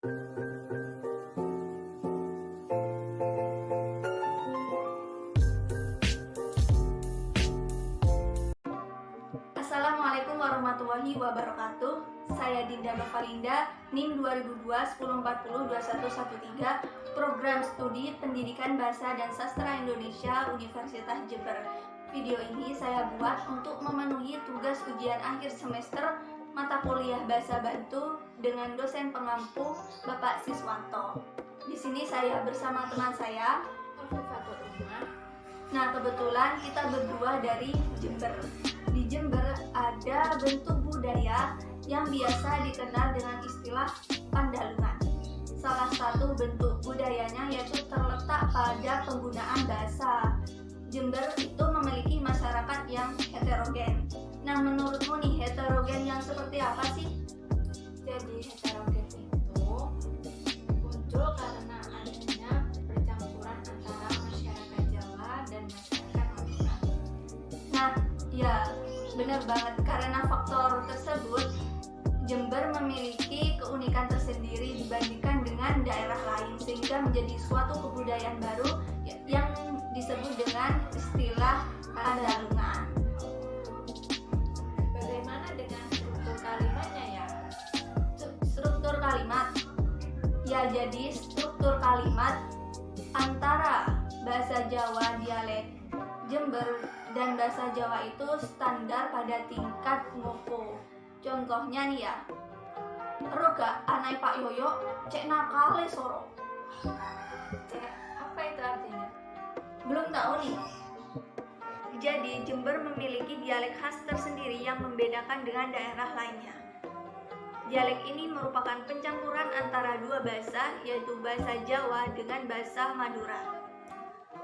Assalamualaikum warahmatullahi wabarakatuh. Saya Dinda Novalinda, NIM 2002-1040-2113, Program Studi Pendidikan Bahasa dan Sastra Indonesia Universitas Jember. Video ini saya buat untuk memenuhi tugas ujian akhir semester mata kuliah Bahasa Bantu dengan dosen pengampu Bapak Siswanto. Di sini saya bersama teman saya, Fatul Umar. Nah, kebetulan kita berdua dari Jember. Di Jember ada bentuk budaya yang biasa dikenal dengan istilah Pandalungan. Salah satu bentuk budayanya yaitu terletak pada penggunaan bahasa. Jember itu memiliki masyarakat yang heterogen. Nah, menurutmu nih, heterogen yang seperti apa sih? Jadi heterogen itu muncul karena adanya percampuran antara masyarakat Jawa dan masyarakat Madura. Nah, ya, benar banget. Karena faktor tersebut, Jember memiliki keunikan tersendiri dibandingkan dengan daerah lain, sehingga menjadi suatu kebudayaan baru yang disebut dengan istilah Pandalungan. Bagaimana dengan struktur kalimatnya ya? Struktur kalimat, ya, jadi struktur kalimat antara bahasa Jawa dialek Jember dan bahasa Jawa itu standar pada tingkat ngoko. Contohnya nih ya, roga anai Pak Yoyo cek nakale soro. Apa itu artinya? Belum tahu nih. Jadi Jember memiliki dialek khas tersendiri yang membedakan dengan daerah lainnya. Dialek ini merupakan pencampuran antara dua bahasa, yaitu bahasa Jawa dengan bahasa Madura.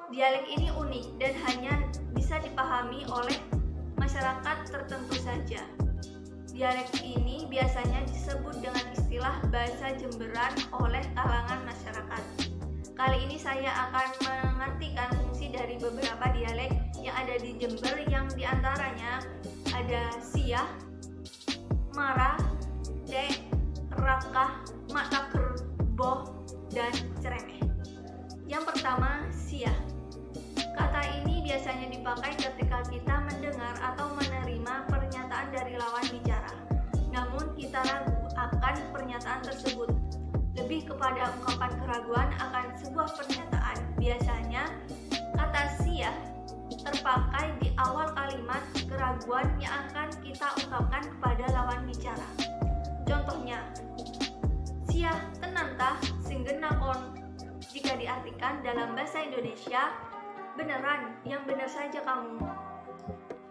Dialek ini unik dan hanya bisa dipahami oleh masyarakat tertentu saja. Dialek ini biasanya disebut dengan istilah bahasa Jemberan oleh kalangan masyarakat. Kali ini saya akan mengartikan fungsi dari beberapa dialek yang ada di Jember, yang diantaranya ada siah, marah, cek, rakah, mataker, boh, dan ceremeh. Yang pertama, siah. Kata ini biasanya dipakai ketika kita mendengar atau menerima pernyataan dari lawan bicara. Namun kita ragu akan pernyataan tersebut. Lebih kepada ungkapan keraguan akan sebuah pernyataan. Biasanya kata siah terpakai di awal kalimat keraguan yang akan kita ungkapkan kepada lawan bicara. Contohnya, siah tenan tah sing genakon. Jika diartikan dalam bahasa Indonesia, beneran, yang benar saja kamu.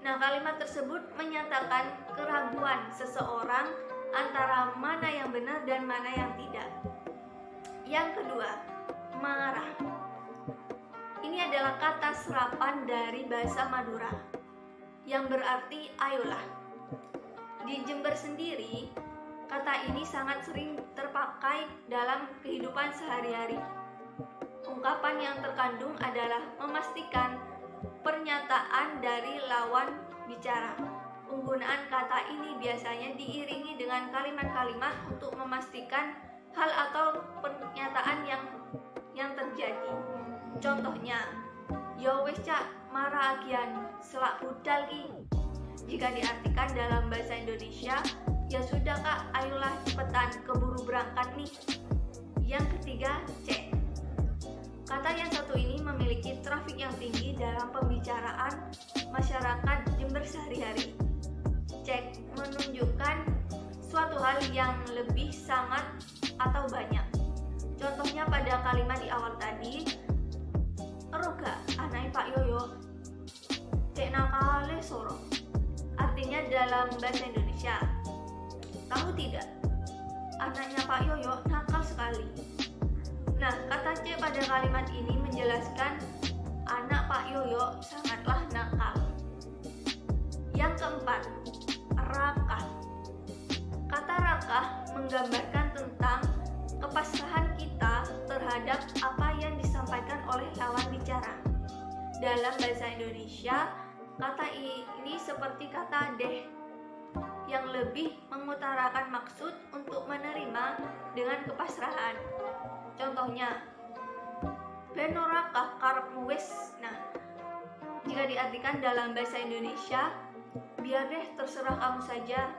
Nah, kalimat tersebut menyatakan keraguan seseorang antara mana yang benar dan mana yang tidak. Yang kedua, marah. Ini adalah kata serapan dari bahasa Madura yang berarti ayolah. Di Jember sendiri, kata ini sangat sering terpakai dalam kehidupan sehari-hari. Ungkapan yang terkandung adalah memastikan pernyataan dari lawan bicara. Penggunaan kata ini biasanya diiringi dengan kalimat-kalimat untuk memastikan hal atau pernyataan yang terjadi. Contohnya, yo wes cak marah agian selak budal ki. Jika diartikan dalam bahasa Indonesia, ya sudah kak, ayolah cepetan keburu berangkat nih. Yang ketiga, cek. Kata yang satu ini memiliki trafik yang tinggi dalam pembicaraan masyarakat Jember sehari-hari. Cek menunjukkan suatu hal yang lebih, sangat, atau banyak. Contohnya pada kalimat di awal tadi, roga anai Pak Yoyo cek nakale soro. Artinya dalam bahasa Indonesia, tahu tidak, anaknya Pak Yoyo nakal sekali. Nah, kata C pada kalimat ini menjelaskan anak Pak Yoyo sangatlah nakal. Yang keempat, rakah. Kata rakah menggambarkan tentang kepasrahan kita terhadap apa yang disampaikan oleh lawan bicara. Dalam bahasa Indonesia, kata ini seperti kata deh yang lebih mengutarakan maksud untuk menerima dengan kepasrahan. Contohnya, benorakah karepmu wis. Nah, jika diartikan dalam bahasa Indonesia, biar deh terserah kamu saja.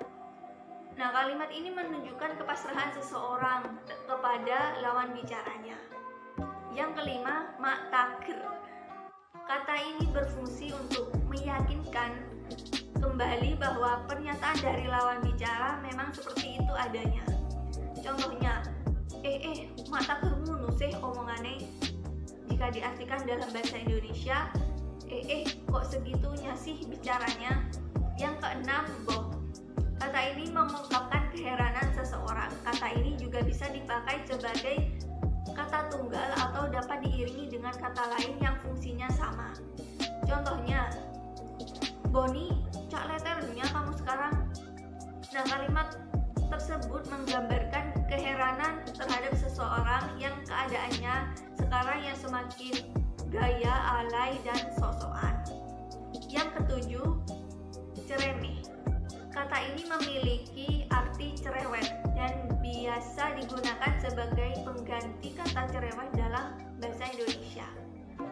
Nah, kalimat ini menunjukkan kepasrahan seseorang kepada lawan bicaranya. Yang kelima, maktakir. Kata ini berfungsi untuk meyakinkan kembali bahwa pernyataan dari lawan bicara memang seperti itu adanya. Contohnya, maktakir ngono sih omongane. Jika diartikan dalam bahasa Indonesia, kok segitunya sih bicaranya. Yang keenam, boh. Kata ini mengungkapkan keheranan seseorang. Kata ini juga bisa dipakai sebagai kata tunggal atau dapat diiringi dengan kata lain yang fungsinya sama. Contohnya, Boni, cak leternya kamu sekarang. Nah, kalimat tersebut menggambarkan keheranan terhadap seseorang yang keadaannya sekarang yang semakin gaya, alay, dan sosokan. Yang ketujuh, ceremeh. Kata ini memiliki arti cerewet dan biasa digunakan sebagai pengganti kata cerewet dalam bahasa Indonesia.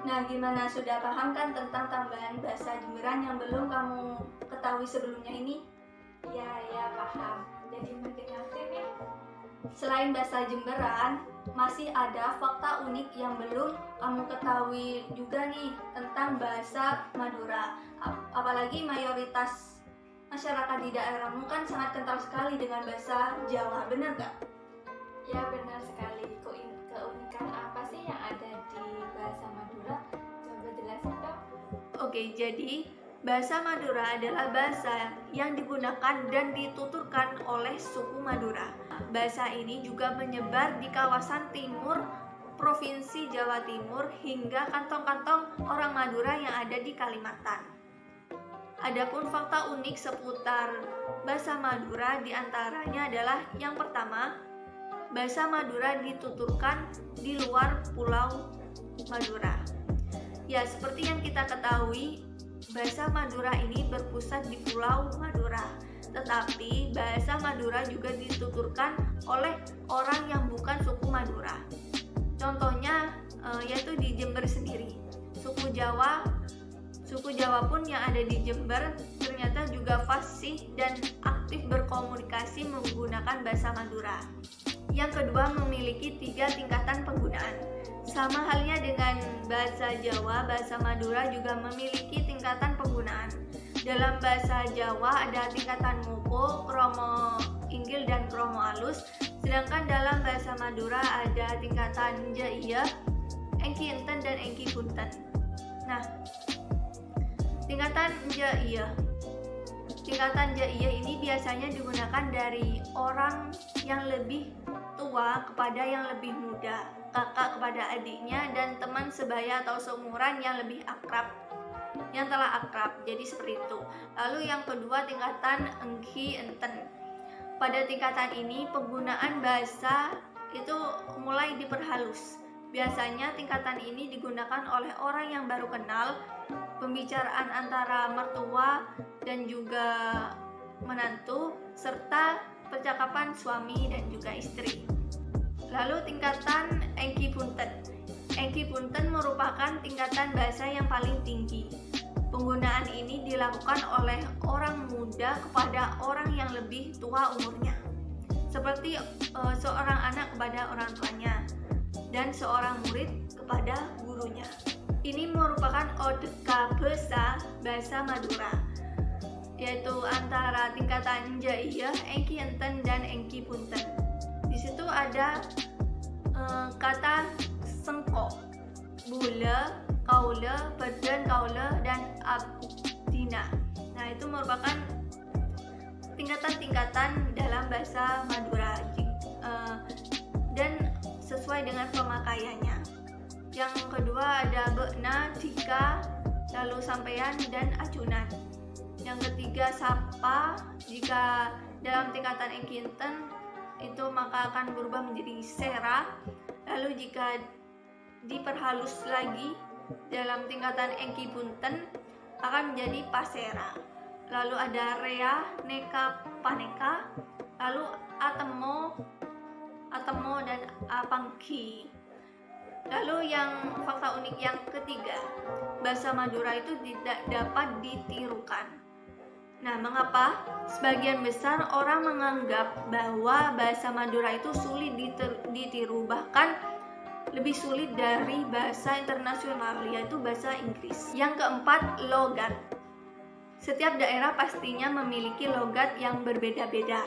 Nah, gimana, sudah paham kan tentang tambahan bahasa Jemberan yang belum kamu ketahui sebelumnya ini? Ya paham. Jadi makin ngerti nih. Selain bahasa Jemberan, masih ada fakta unik yang belum kamu ketahui juga nih tentang bahasa Madura. Apalagi mayoritas masyarakat di daerahmu kan sangat kental sekali dengan bahasa Jawa, benar gak? Ya benar sekali. Keunikan apa sih yang ada di bahasa Madura? Coba jelasin dong. Oke, jadi bahasa Madura adalah bahasa yang digunakan dan dituturkan oleh suku Madura. Bahasa ini juga menyebar di kawasan timur Provinsi Jawa Timur hingga kantong-kantong orang Madura yang ada di Kalimantan. Adapun fakta unik seputar bahasa Madura diantaranya adalah yang pertama, bahasa Madura dituturkan di luar Pulau Madura. Ya, seperti yang kita ketahui, bahasa Madura ini berpusat di Pulau Madura. Tetapi bahasa Madura juga dituturkan oleh orang yang bukan suku Madura. Contohnya yaitu di Jember sendiri. Suku Jawa pun yang ada di Jember ternyata juga fasih dan aktif berkomunikasi menggunakan bahasa Madura. Yang kedua, memiliki 3 tingkatan penggunaan. Sama halnya dengan bahasa Jawa, bahasa Madura juga memiliki tingkatan penggunaan. Dalam bahasa Jawa ada tingkatan ngupo, kromo inggil, dan kromo alus. Sedangkan dalam bahasa Madura ada tingkatan jaiya, engki enten, dan engki punten. Nah, tingkatan jaiya ini biasanya digunakan dari orang yang lebih tua kepada yang lebih muda, kakak kepada adiknya, dan teman sebaya atau seumuran yang lebih akrab, yang telah akrab. Jadi seperti itu. Lalu yang kedua, tingkatan engki enten. Pada tingkatan ini penggunaan bahasa itu mulai diperhalus. Biasanya tingkatan ini digunakan oleh orang yang baru kenal, pembicaraan antara mertua dan juga menantu, serta percakapan suami dan juga istri. Lalu tingkatan engki punten. Engki punten merupakan tingkatan bahasa yang paling tinggi. Penggunaan ini dilakukan oleh orang muda kepada orang yang lebih tua umurnya, seperti seorang anak kepada orang tuanya dan seorang murid kepada gurunya. Ini merupakan odeka bahasa Madura, yaitu antara tingkatan jaiya, engki enten, dan engki punten. Di situ ada kata sengko, bula, kaula, badan kaula, dan abdina. Nah, itu merupakan tingkatan-tingkatan dalam bahasa Madura dan sesuai dengan pemakaiannya. Yang kedua ada bekna, dika, lalu sampean, dan acunan. Yang ketiga sapa. Jika dalam tingkatan engkinten itu maka akan berubah menjadi sera. Lalu jika diperhalus lagi dalam tingkatan engki punten akan menjadi pasera. lalu ada rea, neka, paneka, lalu atemo, dan apangki. Lalu yang fakta unik yang ketiga, bahasa Madura itu tidak dapat ditirukan. Nah, mengapa? Sebagian besar orang menganggap bahwa bahasa Madura itu sulit ditiru, bahkan lebih sulit dari bahasa internasional, yaitu bahasa Inggris. Yang keempat, logat. Setiap daerah pastinya memiliki logat yang berbeda-beda.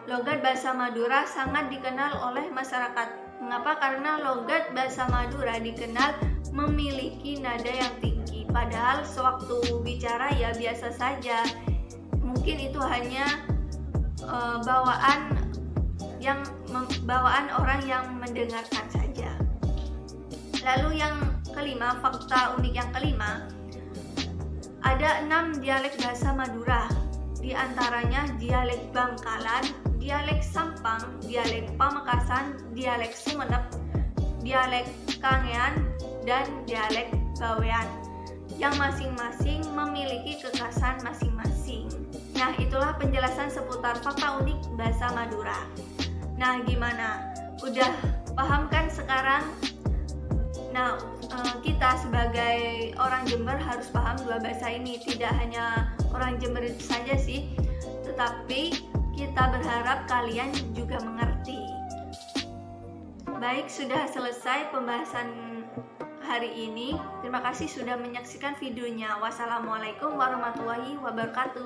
Logat bahasa Madura sangat dikenal oleh masyarakat. Mengapa? Karena logat bahasa Madura dikenal memiliki nada yang tinggi. Padahal sewaktu bicara ya biasa saja. Mungkin itu hanya bawaan orang yang mendengarkan saja. Lalu yang kelima, fakta unik yang kelima, ada 6 dialek bahasa Madura. Di antaranya dialek Bangkalan, dialek Sampang, dialek Pamekasan, dialek Sumenep, dialek Kangean, dan dialek Bawean, yang masing-masing memiliki kekhasan masing-masing. Nah, itulah penjelasan seputar fakta unik bahasa Madura. Nah, gimana? Udah paham kan sekarang? Nah, kita sebagai orang Jember harus paham dua bahasa ini. Tidak hanya orang Jember saja sih, tetapi kita berharap kalian juga mengerti. Baik, sudah selesai pembahasan hari ini. Terima kasih sudah menyaksikan videonya. Wassalamualaikum warahmatullahi wabarakatuh.